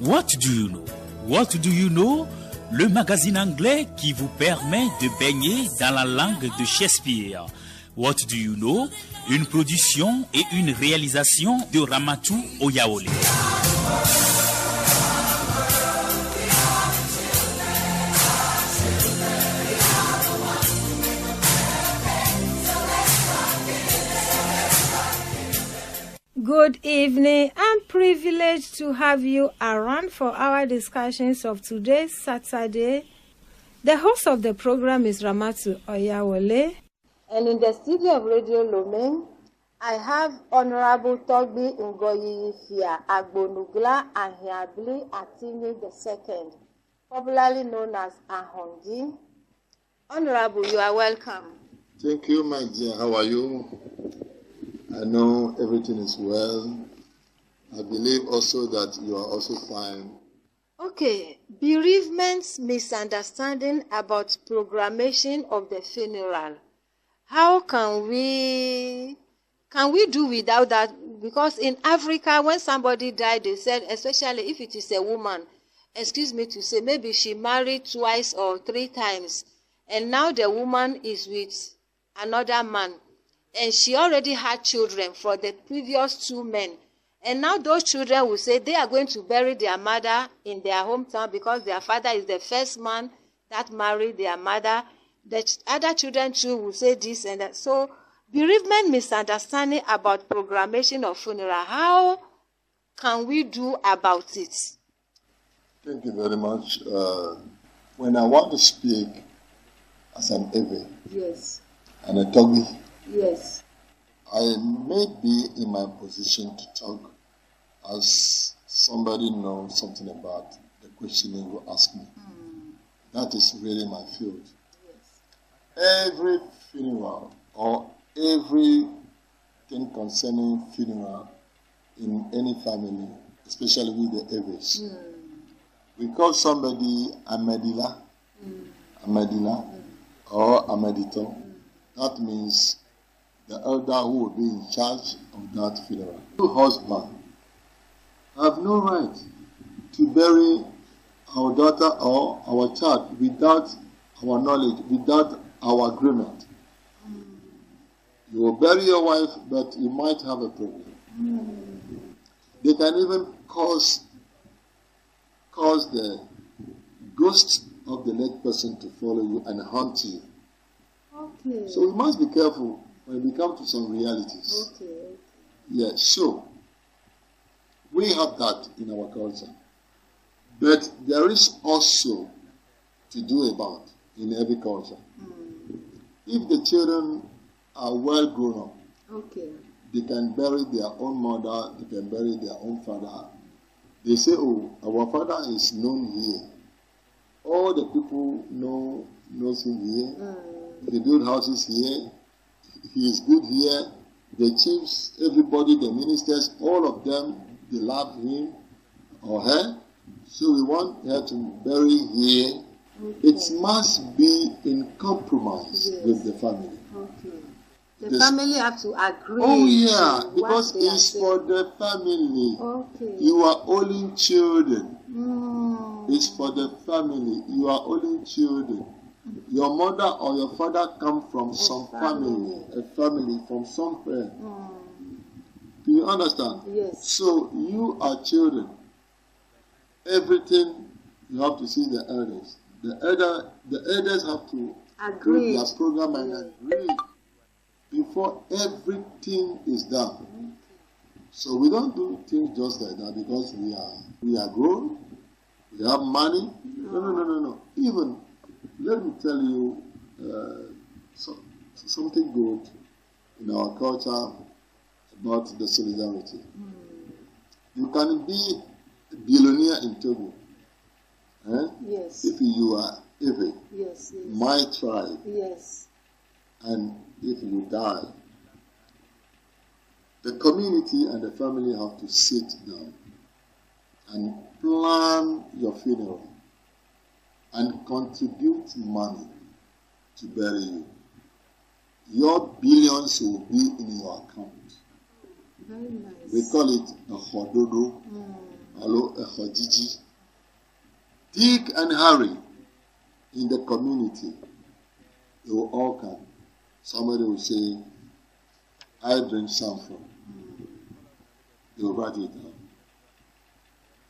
What do you know? What do you know? Le magazine anglais qui vous permet de baigner dans la langue de Shakespeare. What do you know? Une production et une réalisation de RAMATOU OYAWOLE. Good evening. I'm privileged to have you around for our discussions of today's Saturday. The host of the program is RAMATOU OYAWOLE. And in the studio of Radio Mourning, I have Honorable Togbi Ngoyiyifia Agbonugla Ahiabli Atini II, popularly known as Ahondi. Honorable, you are welcome. Thank you, my dear. How are you? I know everything is well. I believe also that you are also fine. Okay, bereavement, misunderstanding about programmation of the funeral. How can we do without that? Because in Africa, when somebody died, they said, especially if it is a woman, excuse me to say, maybe she married twice or 3 times, and now the woman is with another man. And she already had children for the previous 2 men. And now those children will say they are going to bury their mother in their hometown because their father is the first man that married their mother. The other children too will say this and that. So bereavement, misunderstanding about programmation of funeral. How can we do about it? Thank you very much. When I want to speak as an Eve, Yes. and a Togbi, Yes. I may be in my position to talk as somebody knows something about the questioning you ask me. That is really my field. Yes. Every funeral or everything concerning funeral in any family, especially with the Eves, we call somebody Amedila, or Amedito. That means the elder who will be in charge of that funeral. The husband have no right to bury our daughter or our child without our knowledge, without our agreement. You will bury your wife, but you might have a problem. They can even cause the ghost of the late person to follow you and haunt you. Okay. So we must be careful when we come to some realities. Okay. Yeah, so we have that in our culture. But there is also to do about in every culture. If the children are well grown up, Okay. they can bury their own mother, they can bury their own father. They say, oh, our father is known here. All the people knows him here. They build houses here. He is good here. The chiefs, everybody, the ministers, all of them, they love him or her. So we want her to bury here. Okay. It must be in compromise with the family. Okay. The family have to agree. Oh yeah, to because what they are it's saying. for the family. Okay. You are only children. It's for the family. You are only children. Your mother or your father come from some family, a family from somewhere. Do you understand? Yes. So you are children. Everything you have to see the elders. The elders have to Agree. their program and agree before everything is done. So we don't do things just like that because we are grown, we have money. No. Even let me tell you something good in our culture about the solidarity. You can be a billionaire in Togo. Yes. If you are Ewe, Yes. my tribe, Yes. and if you die, the community and the family have to sit down and plan your funeral and contribute money to bury you. Your billions will be in your account. Very nice. We call it a hododo. hello, Ejojiji. Dick and Harry in the community, they will all come. Somebody will say, I drink samphire. They will write it down.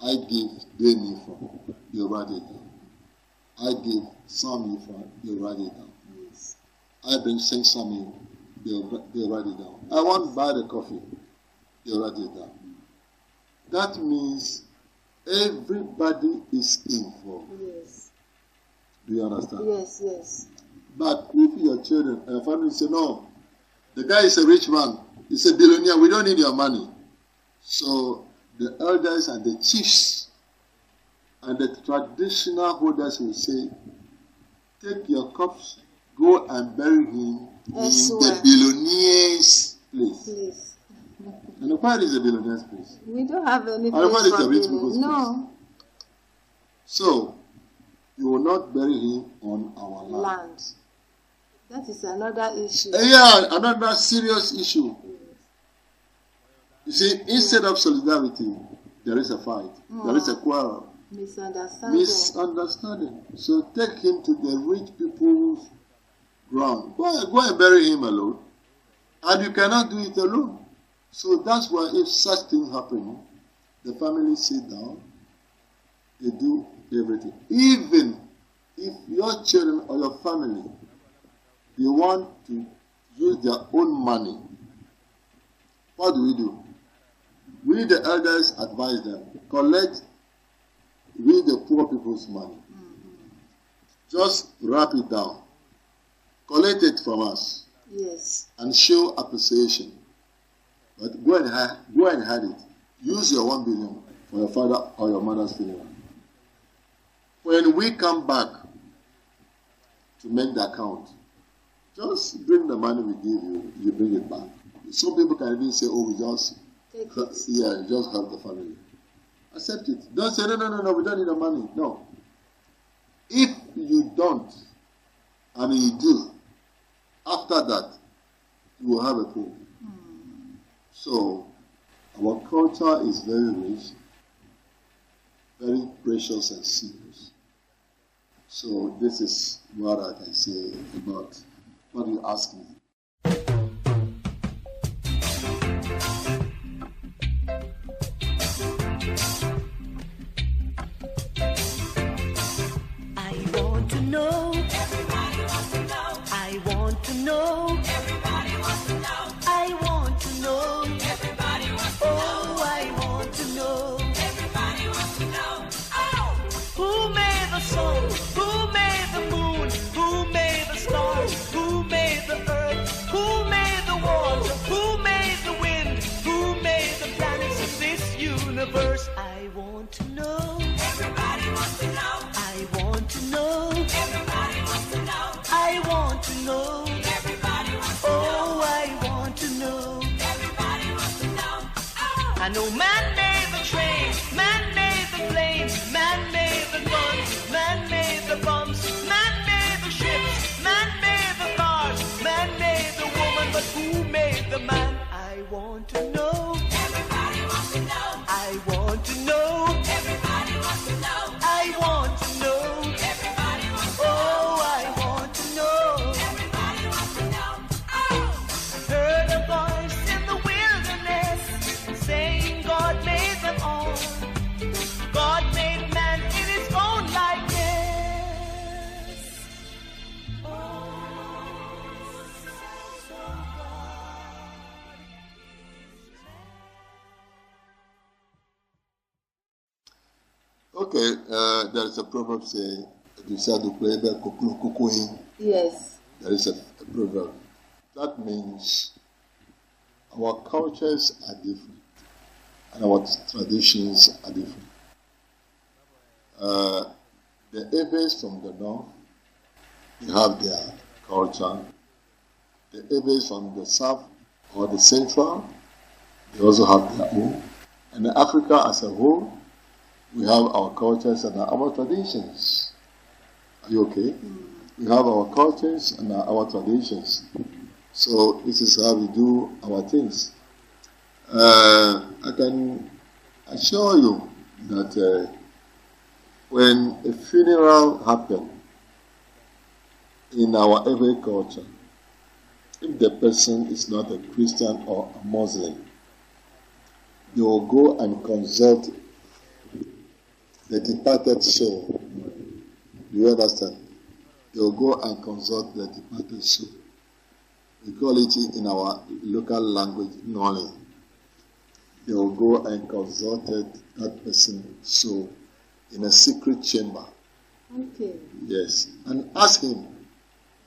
I give Demi from. They will write it down. I give Sammy from. They will write it down. Yes. I bring Saint Sammy. They will write it down. I want to buy the coffee. They will write it down. That means everybody is involved. Yes. Do you understand? Yes, yes. But if your children and family say, no, the guy is a rich man, he's a billionaire, we don't need your money. So the elders and the chiefs and the traditional holders will say, take your corpse, go and bury him in the billionaire's place. Please. And where is the billionaire's place? We don't have any And where place is for the rich billionaires. people's No. place? So, you will not bury him on our land. That is another issue. Yeah, another serious issue. You see, instead of solidarity, there is a fight. There is a quarrel. Misunderstanding. So take him to the rich people's ground. Go and bury him alone. And you cannot do it alone. So that's why if such thing happen, the family sit down, they do everything. Even if your children or your family, they want to use their own money, what do? We the elders advise them, collect we the poor people's money. Just wrap it down. Collect it from us. Yes. And show appreciation. But go and hide it. Use your 1 billion for your father or your mother's funeral. When we come back to make the account, just bring the money we give you, you bring it back. Some people can even say, oh, we just Take it. Yeah, just help the family. Accept it. Don't say, no, we don't need the money. No. If you don't, and you do, after that, you will have a problem. So, our culture is very rich, very precious and serious. So, this is what I can say about what you asked me. I know man made the train, man made the plane, man made the guns, man made the bombs, man made the ships, man made the cars, man made the woman, but who made the man? I want to know. Everybody wants to know. I want to know. Everybody wants to know. I want to know. Everybody wants to know. Oh, I want to know. Everybody wants to know. Oh. Heard a voice in the wilderness saying God made them all. God made man in his own likeness. Oh, so Okay, there is a proverb saying, Yes. there is a proverb. That means our cultures are different and our traditions are different. The Eves from the north, they have their culture. The Eves from the south or the central, they also have their own. And in Africa as a whole, we have our cultures and our traditions. Are you okay? We have our cultures and our traditions. So this is how we do our things. I can assure you that when a funeral happens in our every culture, if the person is not a Christian or a Muslim, they will go and consult the departed soul. Do you understand? They will go and consult the departed soul. We call it in our local language, Anglais. They will go and consult that person's soul in a secret chamber. Okay. Yes. And ask him,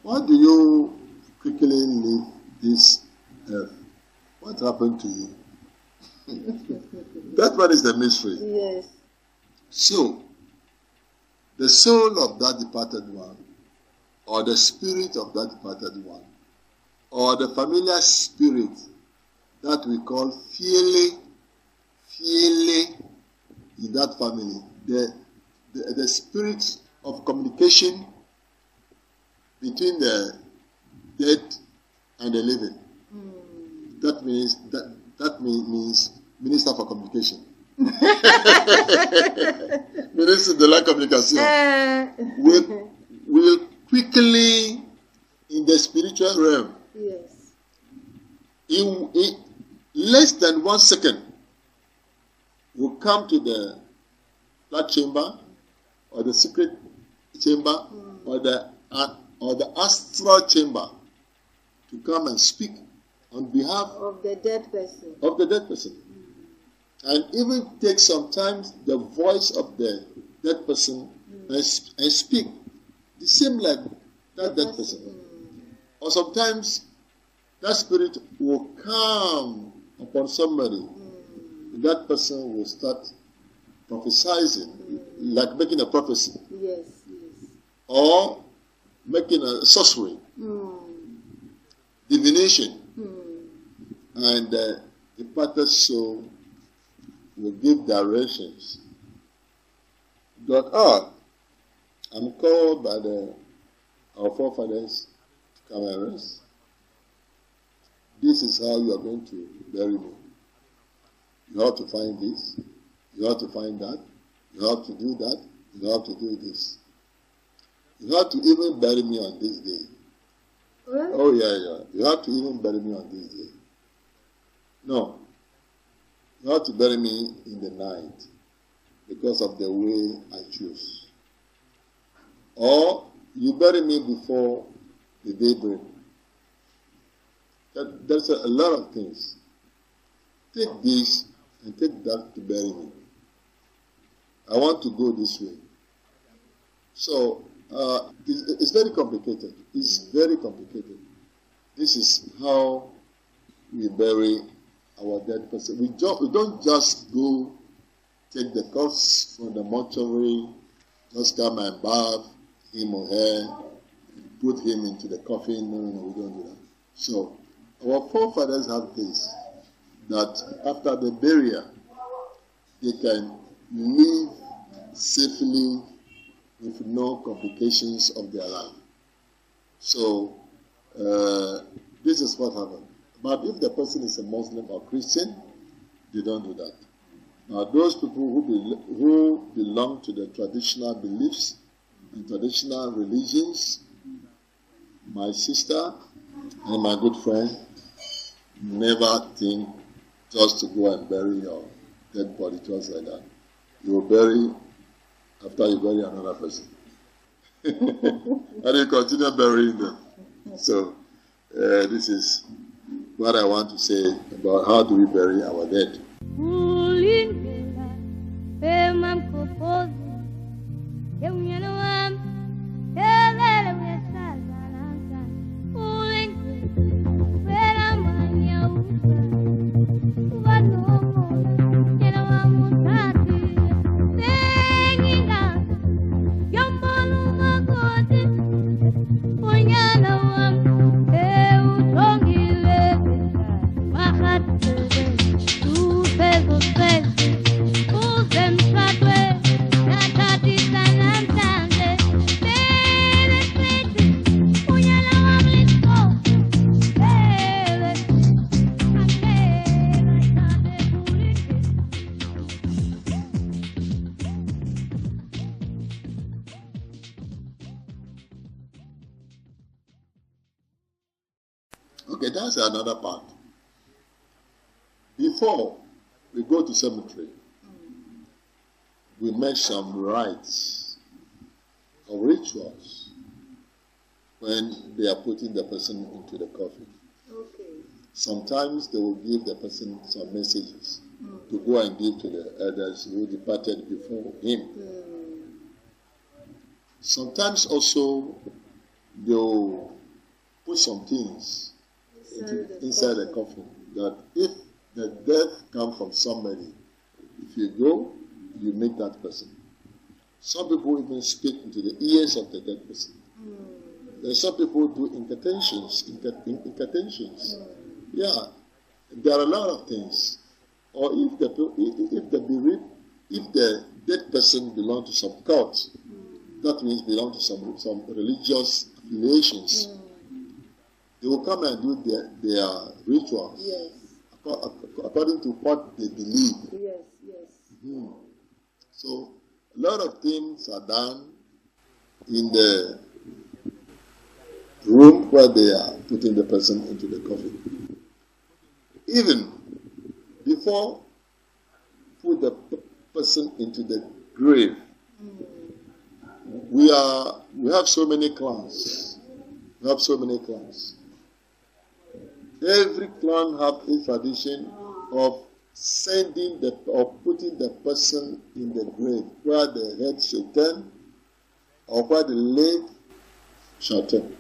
why do you quickly leave this earth? What happened to you? That one is the mystery. Yes. So, the soul of that departed one, or the spirit of that departed one, or the familiar spirit that we call fiele in that family, the spirit of communication between the dead and the living. That means means minister for communication. Ministre de la communication will quickly, in the spiritual realm, yes, in less than 1 second, will come to the flat chamber or the secret chamber or the astral chamber to come and speak on behalf of the dead person. And even take sometimes the voice of the dead person and speak the same like that dead person. Or sometimes that spirit will come upon somebody. That person will start prophesying, like making a prophecy. Yes. Or making a sorcery, divination. And the departed soul will give directions. That, I'm called by our forefathers to come and rest. This is how you are going to bury me. You have to find this. You have to find that. You have to do that. You have to do this. You have to even bury me on this day. What? Oh, yeah. You have to even bury me on this day. No. You have to bury me in the night because of the way I choose. Or you bury me before the daybreak. There's a lot of things. Take this and take that to bury me. I want to go this way. So, it's very complicated. It's very complicated. This is how we bury our dead person. We don't just go take the corpse from the mortuary, just come and bath him or her, put him into the coffin. No, we don't do that. So, our forefathers have this, that after the burial, they can live safely with no complications of their life. So, this is what happened. But if the person is a Muslim or Christian, they don't do that. Now, those people who belong to the traditional beliefs and traditional religions, my sister and my good friend, never think just to go and bury your dead body just like that. You will bury after you bury another person. And you continue burying them. So, this is what I want to say about how do we bury our dead. Two pesos, Okay, that's another part. Before we go to cemetery, we make some rites or rituals when they are putting the person into the coffin. Okay. Sometimes they will give the person some messages to go and give to the elders who departed before him. Sometimes also they'll put some things inside the coffin, that if the death comes from somebody, if you go, you meet that person. Some people even speak into the ears of the dead person. Then some people do incantations. Yeah, there are a lot of things. Or if the dead person belongs to some cult, that means belong to some religious affiliations. They will come and do their rituals. Yes. According to what they believe. Yes. So a lot of things are done in the room where they are putting the person into the coffin. Even before put the person into the grave, we have so many clans. Every clan have a tradition of putting the person in the grave where the head should turn or where the leg shall turn.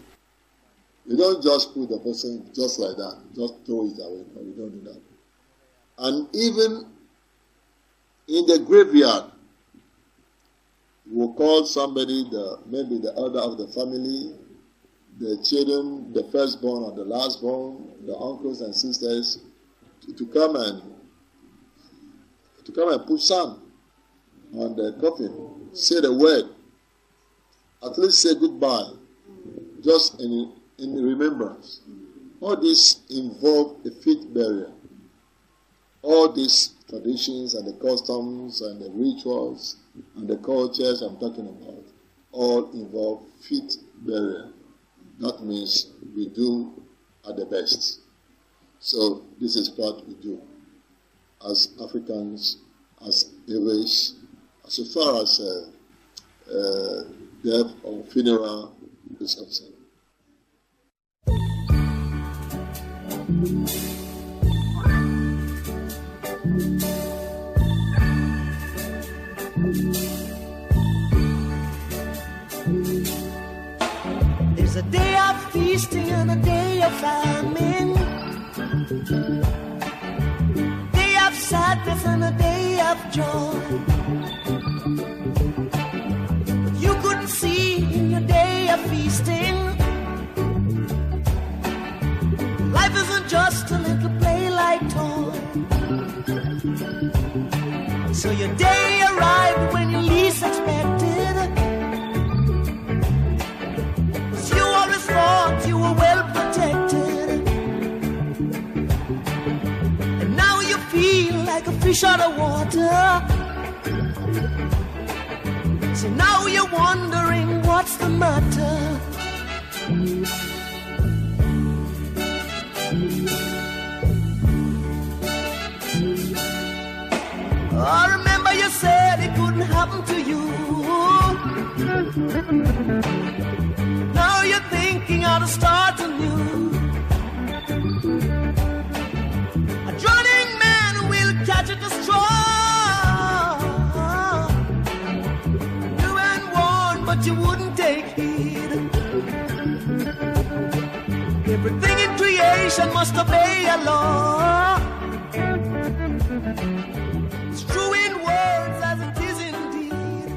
You don't just put the person just like that, just throw it away. No, we don't do that. And even in the graveyard, we'll call somebody, maybe the elder of the family, the children, the firstborn or the lastborn, the uncles and sisters, to come and put sand on the coffin, say the word, at least say goodbye, just in remembrance. All this involve a fit burial. All these traditions and the customs and the rituals and the cultures I'm talking about all involve fit burial. That means we do at the best. So this is what we do as Africans, as English, as far as death or funeral is concerned. There's a day of feasting and a day of famine, day of sadness and a day of joy. But you couldn't see in your day of feasting, life isn't just a little play like toy. So your day arrived when you least expected. You always thought you were well protected, and now you feel like a fish out of water. So now you're wondering what's the matter. Oh, remember you said it couldn't happen to you. Now you're thinking how to start anew. A drowning man will catch at the straw. You weren't warned, but you wouldn't take heed. Everything in creation must obey a law. It's true in words as it is indeed.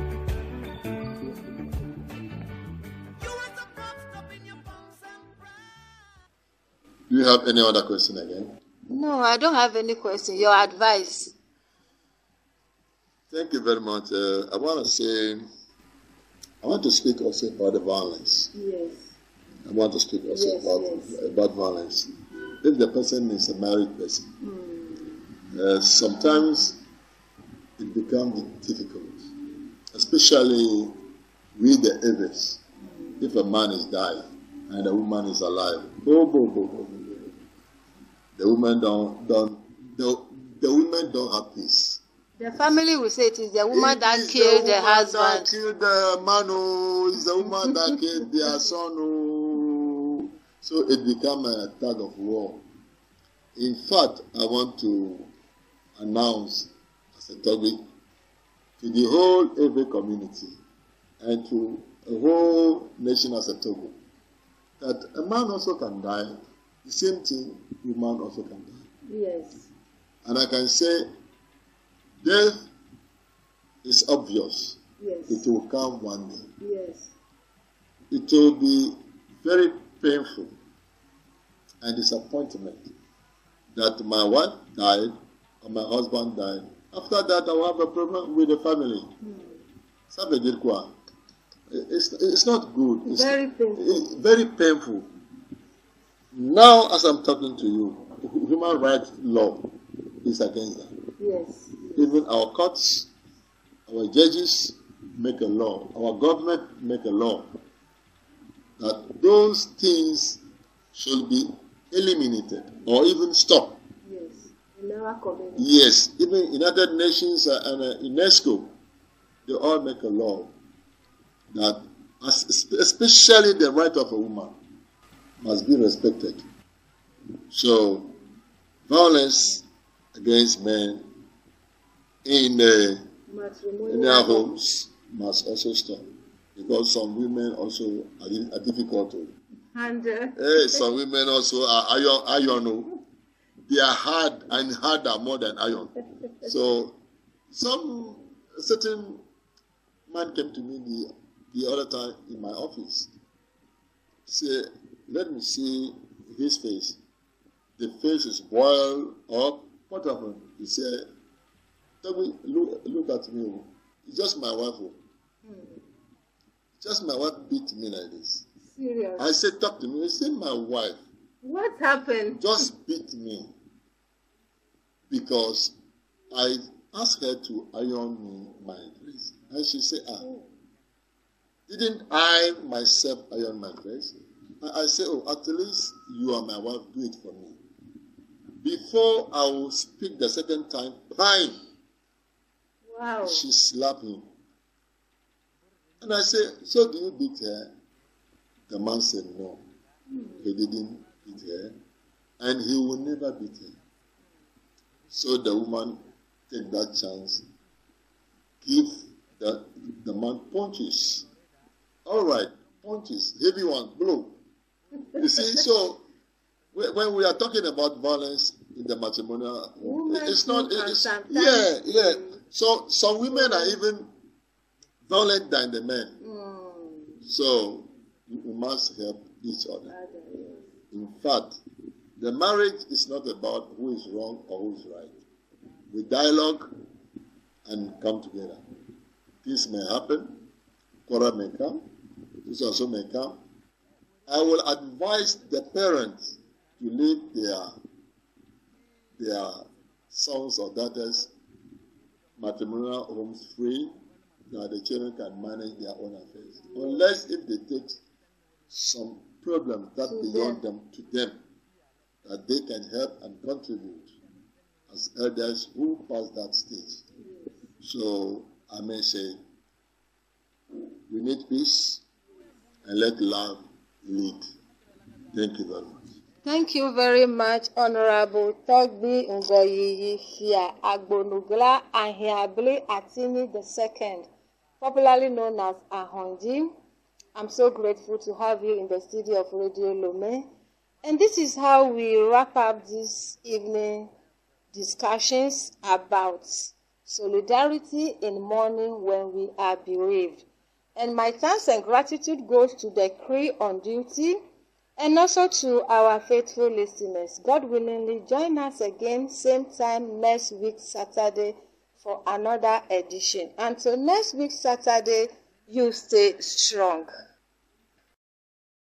You are the propped up in your bones and pride. Do you have any other question again? No, I don't have any question. Your advice. Thank you very much. I want to speak also about the violence. Yes. I want to speak also about violence. If the person is a married person, sometimes it becomes difficult, especially with the others. If a man is dying and a woman is alive, the women the women don't have peace. The family will say it is the woman that It is killed the woman husband. that killed the man, oh, it's the woman that killed their son, oh. So it became a tug of war. In fact, I want to announce as a topic to the whole Ewe community and to a whole nation as a topic that a man also can die. The same thing, a woman also can die. Yes. And I can say, death is obvious. Yes. It will come one day. Yes. It will be very painful and disappointment that my wife died or my husband died. After that, I will have a problem with the family. It's not good. It's Very painful. very painful. Now, as I'm talking to you, human rights law is against that. Yes. Even our courts, our judges make a law, our government make a law that those things should be eliminated or even stopped. Yes. In our community. Yes, even United Nations and UNESCO, they all make a law that especially the right of a woman must be respected. So, violence against men in their homes must also stop, because some women also are difficult to handle. Some women also are iron. They are hard and harder more than iron. So, some certain man came to me the other time in my office. Say, let me see his face. The face is boiled up. What happened? He said, look at me. It's just my wife. Just my wife beat me like this. Serious? I said, talk to me. He said, my wife. What happened? Just beat me. Because I asked her to iron me my dress. And she said, didn't I myself iron my dress? I said, at least you are my wife, do it for me. Before I will speak the second time, fine. Wow. She slapped him. And I said, so do you beat her? The man said no. He didn't beat her. And he will never beat her. So the woman take that chance, give the man punches. All right, punches, heavy one, blow. You see, so when we are talking about violence in the matrimonial home, it's not. Yeah. So some women are even violent than the men. So we must help each other. In fact, the marriage is not about who is wrong or who is right. We dialogue and come together. Things may happen, quarrel may come, this also may come. I will advise the parents to leave their sons or daughters' matrimonial homes free, that the children can manage their own affairs. Unless if they take some problems that beyond them to them, that they can help and contribute as elders who pass that stage. So I may say, we need peace and let love lead. Thank you very much. Thank you very much, Honorable Togbi Ngoyiyi Fia Agbonugla Ahiabli Atini II, popularly known as Ahonji. I'm so grateful to have you in the studio of Radio Lome. And this is how we wrap up this evening discussions about solidarity in mourning when we are bereaved. And my thanks and gratitude goes to the crew on duty and also to our faithful listeners. God willingly, join us again same time next week Saturday for another edition. Until next week Saturday, you stay strong.